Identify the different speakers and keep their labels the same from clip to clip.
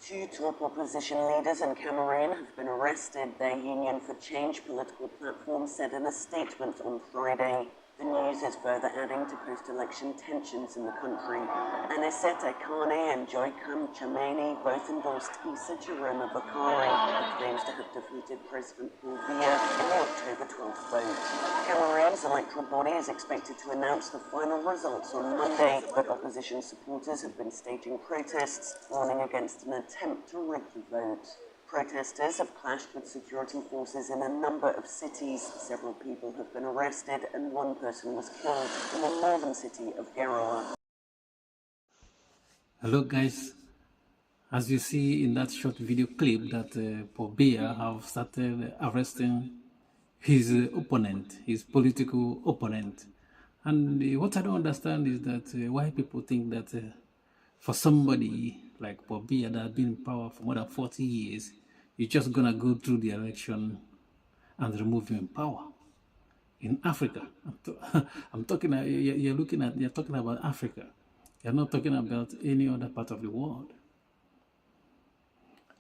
Speaker 1: Two top opposition leaders in Cameroon have been arrested, their Union for Change political platform said in a statement on Friday. The news is further adding to post-election tensions in the country. Aniceta Kane and Joycam Chameni both endorsed Issa Jerome Bakari, who claims to have defeated President Biya in the October 12th vote. Cameroon's electoral body is expected to announce the final results on Monday, but opposition supporters have been staging protests, warning against an attempt to rig the vote. Protesters have clashed with security forces in a number of cities. Several people have been arrested and one person was killed in the northern city of Garoua.
Speaker 2: Hello guys, as you see in that short video clip that Biya have started arresting his opponent, his political opponent. And what I don't understand is that why people think that for somebody like Biya that has been in power for more than 40 years, you're just gonna go through the election and remove him in power. In Africa, I'm talking. You're talking about Africa. You're not talking about any other part of the world.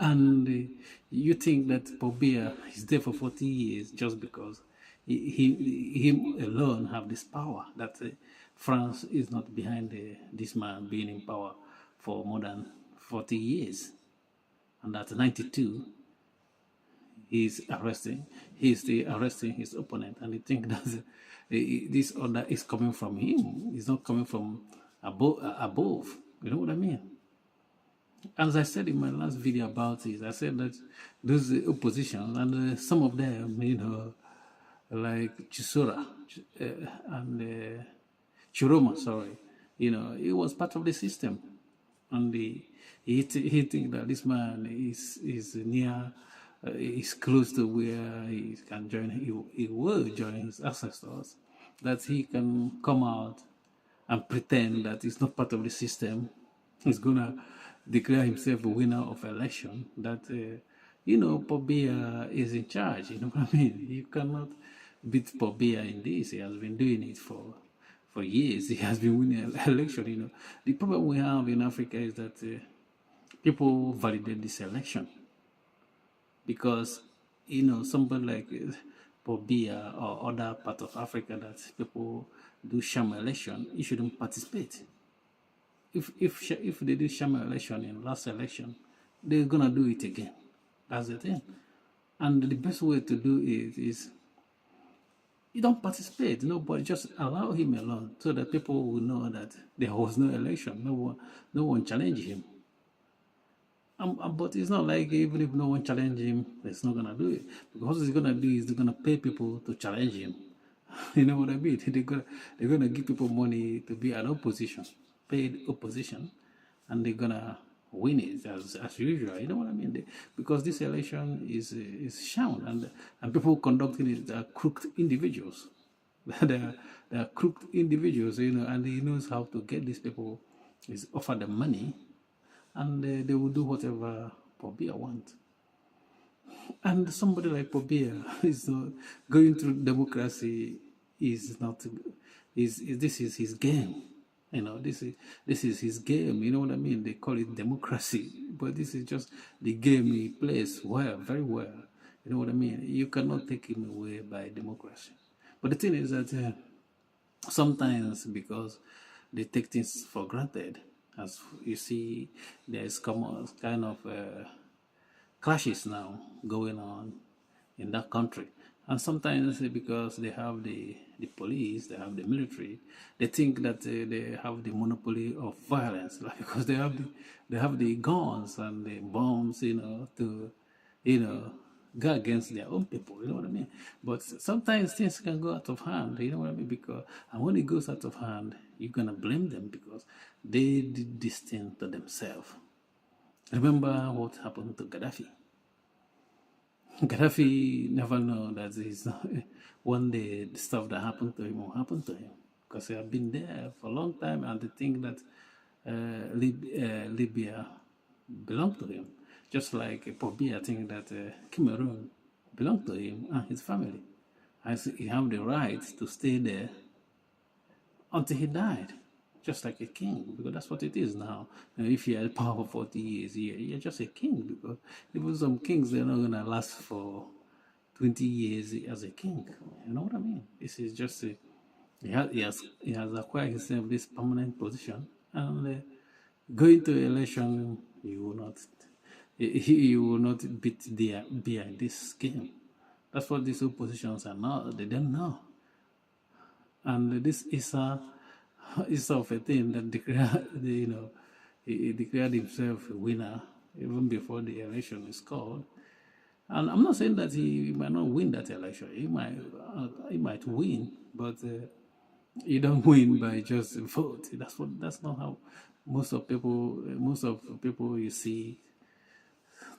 Speaker 2: And you think that Biya is there for 40 years just because him alone have this power, that France is not behind this man being in power for more than 40 years. And at 92, he's arresting his opponent, and he think that this order is coming from him. It's not coming from above. You know what I mean? As I said in my last video about it, I said that those opposition, and some of them, you know, like Chisora and Chiroma, sorry, you know, he was part of the system, and he think that this man is near, is close to where he can join. He will join his ancestors, that he can come out and pretend that he's not part of the system. He's gonna declare himself a winner of election, that you know, Biya is in charge. You know what I mean? You cannot beat Biya in this. He has been doing it for years. He has been winning election. You know, the problem we have in Africa is that people validate this election because, you know, somebody like Biya or other part of Africa that people do sham election, you shouldn't participate. If they do sham election in last election, they're gonna do it again. That's the thing. And the best way to do it is you don't participate. Nobody, just allow him alone, so that people will know that there was no election. No one challenged him. But it's not like even if no one challenge him, it's not gonna do it, because what he's gonna do is they're gonna pay people to challenge him. You know what I mean? They're gonna give people money to be an opposition, paid opposition, and they're gonna win it as usual. You know what I mean? Because this election is sham, and people conducting it are crooked individuals. they are crooked individuals, you know, and he knows how to get these people. Is offer them money, and they will do whatever Biya wants. And somebody like Biya is not going through democracy. Is not. This is his game. You know, this is his game. You know what I mean? They call it democracy, but this is just the game he plays well, very well. You know what I mean? You cannot take him away by democracy. But the thing is that sometimes, because they take things for granted, as you see, there is kind of clashes now going on in that country. And sometimes because they have the police, they have the military, they think that they have the monopoly of violence, like, because they have the guns and the bombs, you know, to, you know, go against their own people. You know what I mean? But sometimes things can go out of hand. You know what I mean? And when it goes out of hand, you're gonna blame them because they did this thing to themselves. Remember what happened to Gaddafi? Gaddafi never know that one day the stuff that happened to him will happen to him, because he had been there for a long time, and they think that Libya belonged to him, just like Biya think that Cameroon belonged to him and his family, as he had the right to stay there until he died, just like a king, because that's what it is now. If you're in power for 40 years, you're just a king, because even some kings, they're not going to last for 20 years as a king. You know what I mean? This is just a, he has acquired himself this permanent position, and going to election, you will not beat Biya in this game. That's what these oppositions are now. They don't know. And this is of a thing that declared, he declared himself a winner even before the election is called. And I'm not saying that he might not win that election. He might win, but you don't win by just vote. That's not how most of people you see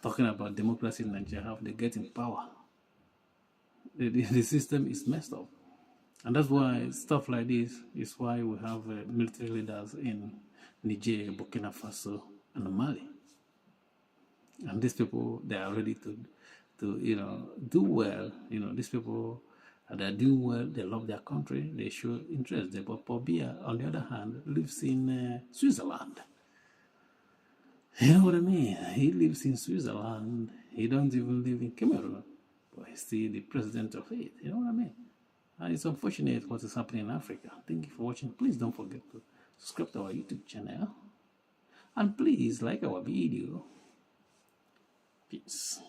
Speaker 2: talking about democracy in Nigeria, how they get in power. The system is messed up. And that's why stuff like this is why we have military leaders in Niger, Burkina Faso, and Mali. And these people, they are ready to do well. These people, they're doing well. They love their country. They show interest. But Biya, on the other hand, lives in Switzerland. You know what I mean? He lives in Switzerland. He don't even live in Cameroon, but he's still the president of it. You know what I mean? And it's unfortunate what is happening in Africa. Thank you for watching. Please don't forget to subscribe to our YouTube channel. And please like our video. Peace.